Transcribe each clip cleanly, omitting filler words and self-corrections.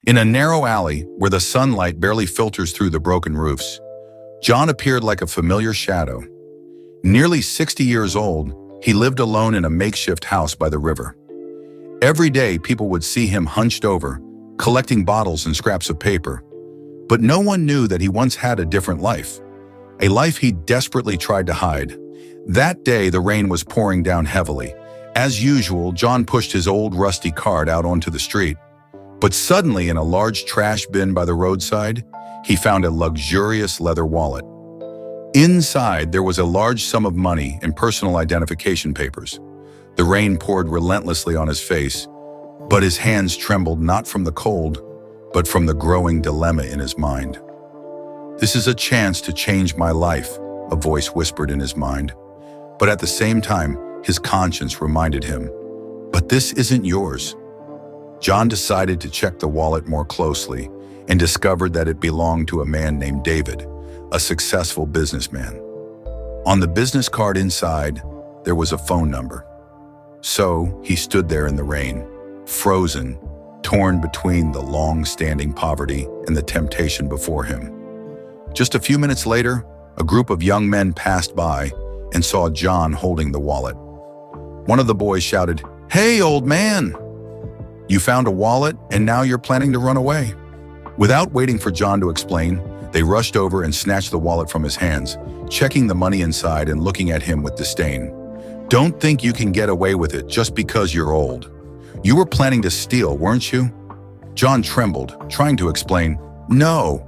In a narrow alley where the sunlight barely filters through the broken roofs, John appeared like a familiar shadow. Nearly 60 years old, he lived alone in a makeshift house by the river. Every day, people would see him hunched over, collecting bottles and scraps of paper. But no one knew that he once had a different life, a life he desperately tried to hide. That day, the rain was pouring down heavily. As usual, John pushed his old rusty cart out onto the street. But suddenly, in a large trash bin by the roadside, he found a luxurious leather wallet. Inside, there was a large sum of money and personal identification papers. The rain poured relentlessly on his face, but his hands trembled not from the cold, but from the growing dilemma in his mind. "This is a chance to change my life," a voice whispered in his mind. But at the same time, his conscience reminded him, "But this isn't yours." John decided to check the wallet more closely and discovered that it belonged to a man named David, a successful businessman. On the business card inside, there was a phone number. So he stood there in the rain, frozen, torn between the long-standing poverty and the temptation before him. Just a few minutes later, a group of young men passed by and saw John holding the wallet. One of the boys shouted, "Hey, old man! You found a wallet and now you're planning to run away." Without waiting for John to explain, they rushed over and snatched the wallet from his hands, checking the money inside and looking at him with disdain. "Don't think you can get away with it just because you're old. You were planning to steal, weren't you?" John trembled, trying to explain, "No,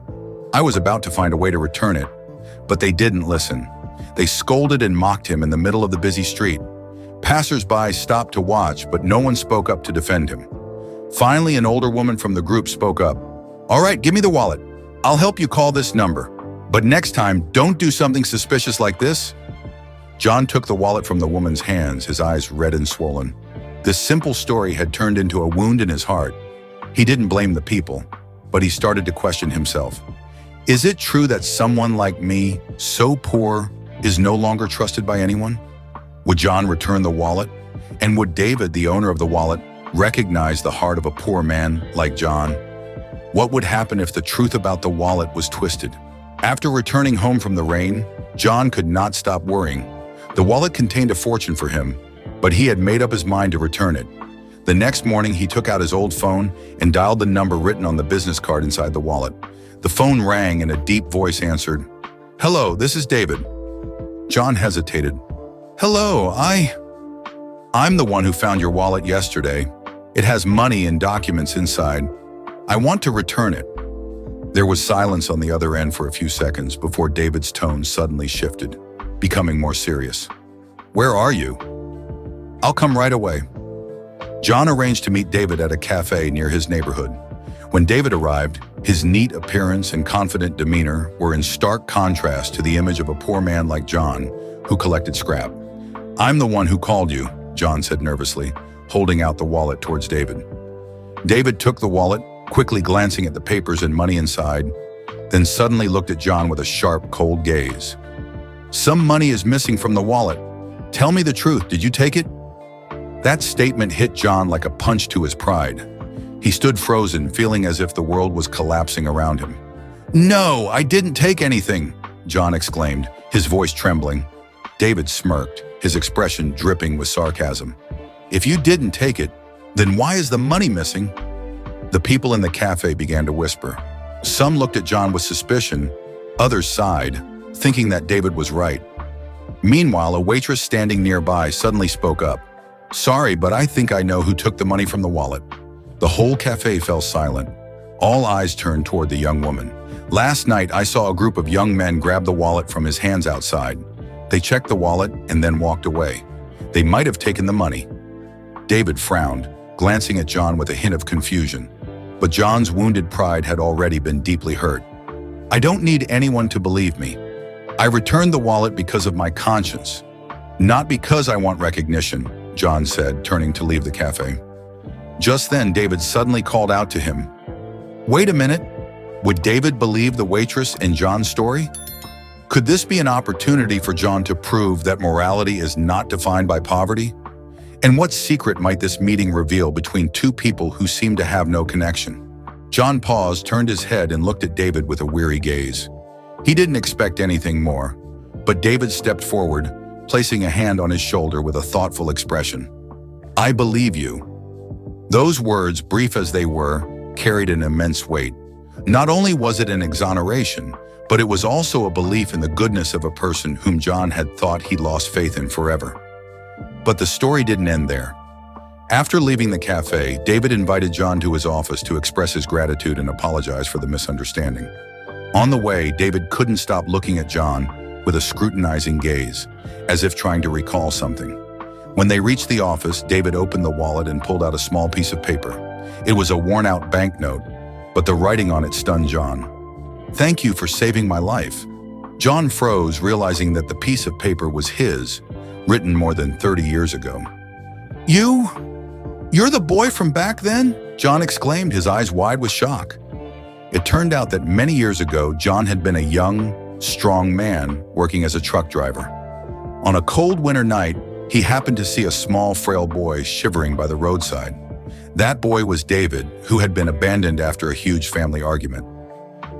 I was about to find a way to return it." But they didn't listen. They scolded and mocked him in the middle of the busy street. Passers-by stopped to watch, but no one spoke up to defend him. Finally, an older woman from the group spoke up. "All right, give me the wallet. I'll help you call this number. But next time, don't do something suspicious like this." John took the wallet from the woman's hands, his eyes red and swollen. This simple story had turned into a wound in his heart. He didn't blame the people, but he started to question himself. Is it true that someone like me, so poor, is no longer trusted by anyone? Would John return the wallet? And would David, the owner of the wallet, recognize the heart of a poor man like John? What would happen if the truth about the wallet was twisted? After returning home from the rain, John could not stop worrying. The wallet contained a fortune for him, but he had made up his mind to return it. The next morning, he took out his old phone and dialed the number written on the business card inside the wallet. The phone rang and a deep voice answered. "Hello, this is David." John hesitated. "Hello, I'm the one who found your wallet yesterday. It has money and documents inside. I want to return it." There was silence on the other end for a few seconds before David's tone suddenly shifted, becoming more serious. "Where are you?" "I'll come right away." John arranged to meet David at a cafe near his neighborhood. When David arrived, his neat appearance and confident demeanor were in stark contrast to the image of a poor man like John, who collected scrap. "I'm the one who called you," John said nervously, holding out the wallet towards David. David took the wallet, quickly glancing at the papers and money inside, then suddenly looked at John with a sharp, cold gaze. "Some money is missing from the wallet. Tell me the truth, did you take it?" That statement hit John like a punch to his pride. He stood frozen, feeling as if the world was collapsing around him. "No, I didn't take anything," John exclaimed, his voice trembling. David smirked, his expression dripping with sarcasm. "If you didn't take it, then why is the money missing?" The people in the cafe began to whisper. Some looked at John with suspicion, others sighed, thinking that David was right. Meanwhile, a waitress standing nearby suddenly spoke up. "Sorry, but I think I know who took the money from the wallet." The whole cafe fell silent. All eyes turned toward the young woman. "Last night, I saw a group of young men grab the wallet from his hands outside. They checked the wallet and then walked away. They might have taken the money." David frowned, glancing at John with a hint of confusion. But John's wounded pride had already been deeply hurt. "I don't need anyone to believe me. I returned the wallet because of my conscience, not because I want recognition," John said, turning to leave the cafe. Just then, David suddenly called out to him. Wait a minute. Would David believe the waitress in John's story? Could this be an opportunity for John to prove that morality is not defined by poverty? And what secret might this meeting reveal between two people who seem to have no connection? John paused, turned his head, and looked at David with a weary gaze. He didn't expect anything more, but David stepped forward, placing a hand on his shoulder with a thoughtful expression. "I believe you." Those words, brief as they were, carried an immense weight. Not only was it an exoneration, but it was also a belief in the goodness of a person whom John had thought he'd lost faith in forever. But the story didn't end there. After leaving the cafe, David invited John to his office to express his gratitude and apologize for the misunderstanding. On the way, David couldn't stop looking at John with a scrutinizing gaze, as if trying to recall something. When they reached the office, David opened the wallet and pulled out a small piece of paper. It was a worn-out banknote, but the writing on it stunned John. "Thank you for saving my life." John froze, realizing that the piece of paper was his, written more than 30 years ago. You're the boy from back then?" John exclaimed, his eyes wide with shock. It turned out that many years ago, John had been a young, strong man working as a truck driver. On a cold winter night, he happened to see a small, frail boy shivering by the roadside. That boy was David, who had been abandoned after a huge family argument.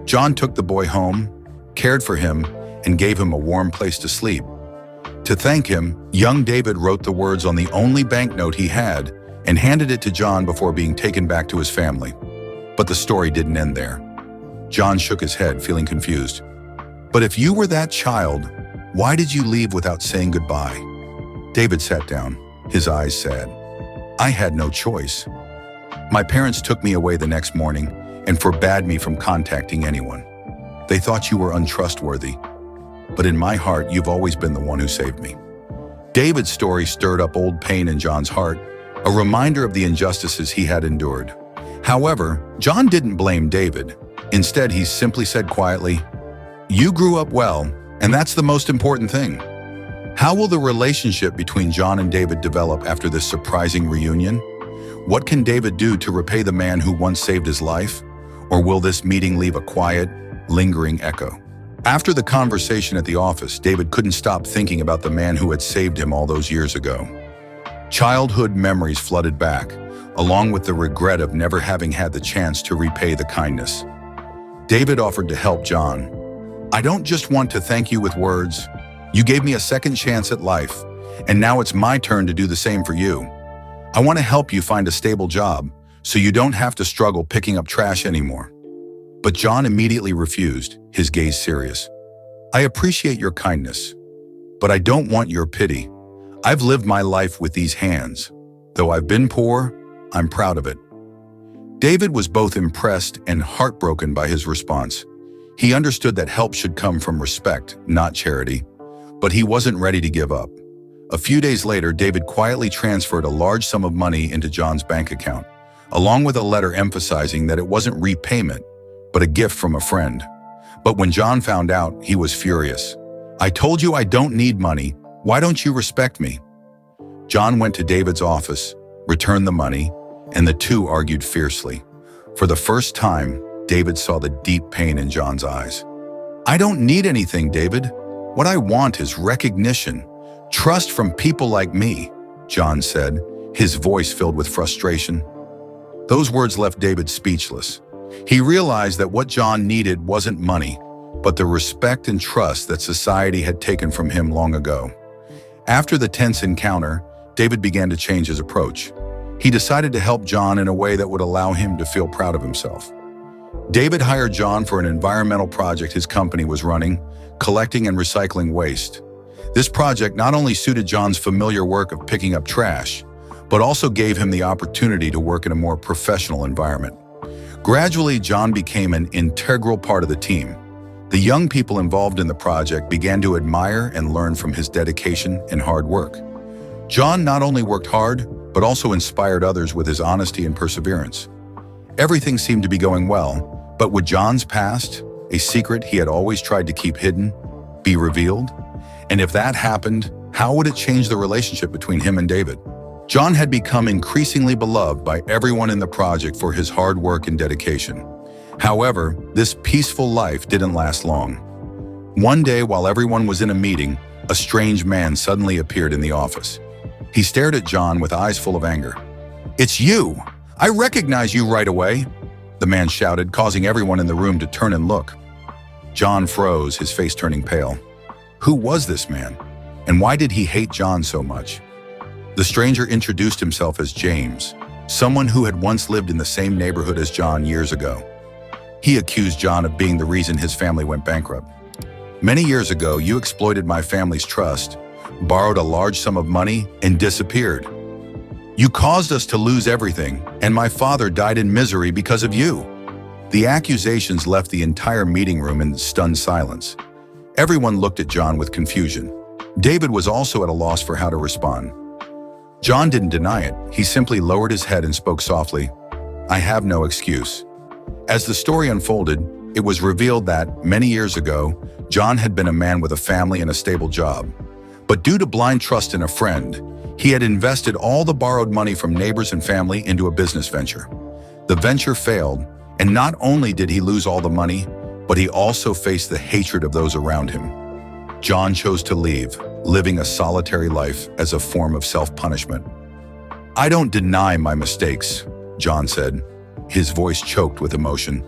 John took the boy home, cared for him, and gave him a warm place to sleep. To thank him, young David wrote the words on the only banknote he had and handed it to John before being taken back to his family. But the story didn't end there. John shook his head, feeling confused. "But if you were that child, why did you leave without saying goodbye?" David sat down, his eyes sad. "I had no choice. My parents took me away the next morning and forbade me from contacting anyone. They thought you were untrustworthy, but in my heart, you've always been the one who saved me." David's story stirred up old pain in John's heart, a reminder of the injustices he had endured. However, John didn't blame David. Instead, he simply said quietly, "You grew up well, and that's the most important thing." How will the relationship between John and David develop after this surprising reunion? What can David do to repay the man who once saved his life? Or will this meeting leave a quiet, lingering echo? After the conversation at the office, David couldn't stop thinking about the man who had saved him all those years ago. Childhood memories flooded back, along with the regret of never having had the chance to repay the kindness. David offered to help John. "I don't just want to thank you with words. You gave me a second chance at life, and now it's my turn to do the same for you. I want to help you find a stable job, so you don't have to struggle picking up trash anymore." But John immediately refused, his gaze serious. "I appreciate your kindness, but I don't want your pity. I've lived my life with these hands. Though I've been poor, I'm proud of it." David was both impressed and heartbroken by his response. He understood that help should come from respect, not charity, but he wasn't ready to give up. A few days later, David quietly transferred a large sum of money into John's bank account, along with a letter emphasizing that it wasn't repayment, but a gift from a friend. But when John found out, he was furious. "I told you I don't need money. Why don't you respect me?" John went to David's office, returned the money, and the two argued fiercely. For the first time, David saw the deep pain in John's eyes. "I don't need anything, David. What I want is recognition, trust from people like me," John said, his voice filled with frustration. Those words left David speechless. He realized that what John needed wasn't money, but the respect and trust that society had taken from him long ago. After the tense encounter, David began to change his approach. He decided to help John in a way that would allow him to feel proud of himself. David hired John for an environmental project his company was running, collecting and recycling waste. This project not only suited John's familiar work of picking up trash, but also gave him the opportunity to work in a more professional environment. Gradually, John became an integral part of the team. The young people involved in the project began to admire and learn from his dedication and hard work. John not only worked hard, but also inspired others with his honesty and perseverance. Everything seemed to be going well, but would John's past, a secret he had always tried to keep hidden, be revealed? And if that happened, how would it change the relationship between him and David? John had become increasingly beloved by everyone in the project for his hard work and dedication. However, this peaceful life didn't last long. One day, while everyone was in a meeting, a strange man suddenly appeared in the office. He stared at John with eyes full of anger. "It's you! I recognize you right away!" the man shouted, causing everyone in the room to turn and look. John froze, his face turning pale. Who was this man? And why did he hate John so much? The stranger introduced himself as James, someone who had once lived in the same neighborhood as John years ago. He accused John of being the reason his family went bankrupt. Many years ago, you exploited my family's trust, borrowed a large sum of money, and disappeared. You caused us to lose everything, and my father died in misery because of you. The accusations left the entire meeting room in stunned silence. Everyone looked at John with confusion. David was also at a loss for how to respond. John didn't deny it. He simply lowered his head and spoke softly. I have no excuse. As the story unfolded, it was revealed that, many years ago, John had been a man with a family and a stable job. But due to blind trust in a friend, he had invested all the borrowed money from neighbors and family into a business venture. The venture failed, and not only did he lose all the money, but he also faced the hatred of those around him. John chose to leave, living a solitary life as a form of self-punishment. I don't deny my mistakes, John said, his voice choked with emotion.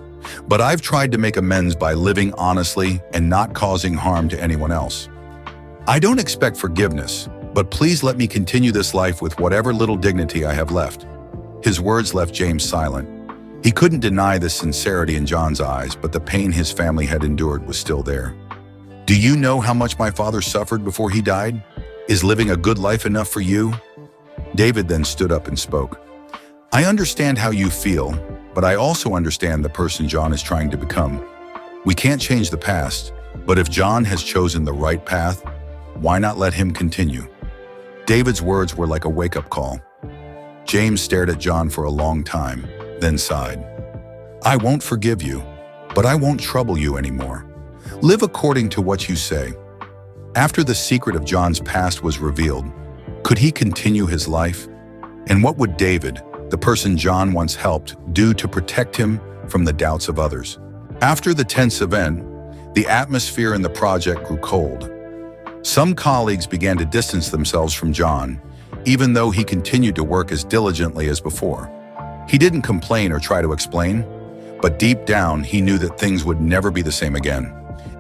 But I've tried to make amends by living honestly and not causing harm to anyone else. I don't expect forgiveness, but please let me continue this life with whatever little dignity I have left. His words left James silent. He couldn't deny the sincerity in John's eyes, but the pain his family had endured was still there. Do you know how much my father suffered before he died? Is living a good life enough for you? David then stood up and spoke. I understand how you feel, but I also understand the person John is trying to become. We can't change the past, but if John has chosen the right path, why not let him continue? David's words were like a wake-up call. James stared at John for a long time, then sighed. I won't forgive you, but I won't trouble you anymore. Live according to what you say. After the secret of John's past was revealed, could he continue his life? And what would David, the person John once helped, do to protect him from the doubts of others? After the tense event, the atmosphere in the project grew cold. Some colleagues began to distance themselves from John, even though he continued to work as diligently as before. He didn't complain or try to explain, but deep down he knew that things would never be the same again.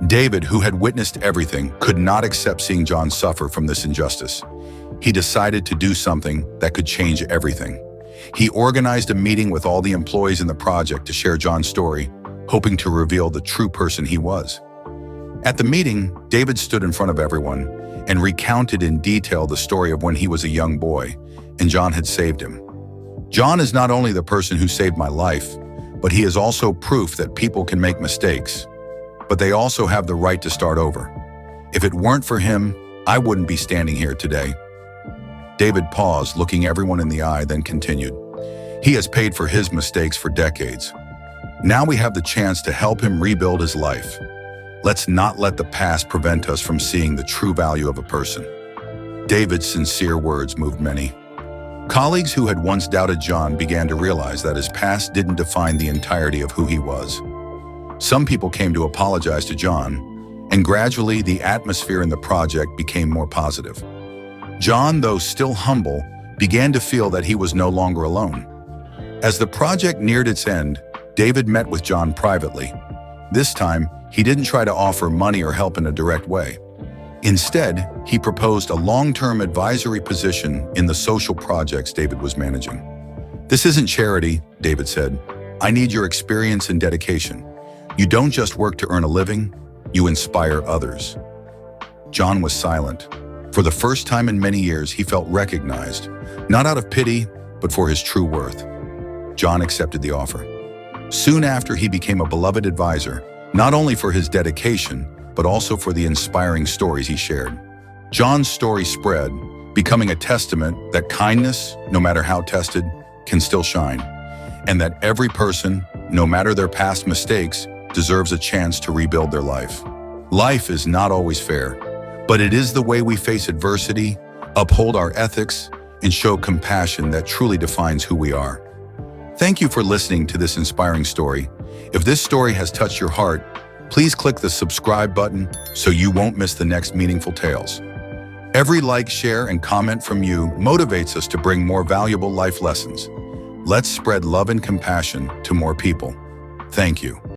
David, who had witnessed everything, could not accept seeing John suffer from this injustice. He decided to do something that could change everything. He organized a meeting with all the employees in the project to share John's story, hoping to reveal the true person he was. At the meeting, David stood in front of everyone and recounted in detail the story of when he was a young boy and John had saved him. John is not only the person who saved my life, but he is also proof that people can make mistakes, but they also have the right to start over. If it weren't for him, I wouldn't be standing here today. David paused, looking everyone in the eye, then continued. He has paid for his mistakes for decades. Now we have the chance to help him rebuild his life. Let's not let the past prevent us from seeing the true value of a person. David's sincere words moved many. Colleagues who had once doubted John began to realize that his past didn't define the entirety of who he was. Some people came to apologize to John, and gradually the atmosphere in the project became more positive. John, though still humble, began to feel that he was no longer alone. As the project neared its end, David met with John privately. This time, he didn't try to offer money or help in a direct way. Instead, he proposed a long-term advisory position in the social projects David was managing. This isn't charity, David said. I need your experience and dedication. You don't just work to earn a living, you inspire others. John was silent. For the first time in many years, he felt recognized, not out of pity, but for his true worth. John accepted the offer. Soon after, he became a beloved advisor, not only for his dedication, but also for the inspiring stories he shared. John's story spread, becoming a testament that kindness, no matter how tested, can still shine, and that every person, no matter their past mistakes, deserves a chance to rebuild their life. Life is not always fair, but it is the way we face adversity, uphold our ethics, and show compassion that truly defines who we are. Thank you for listening to this inspiring story. If this story has touched your heart, please click the subscribe button so you won't miss the next meaningful tales. Every like, share, and comment from you motivates us to bring more valuable life lessons. Let's spread love and compassion to more people. Thank you.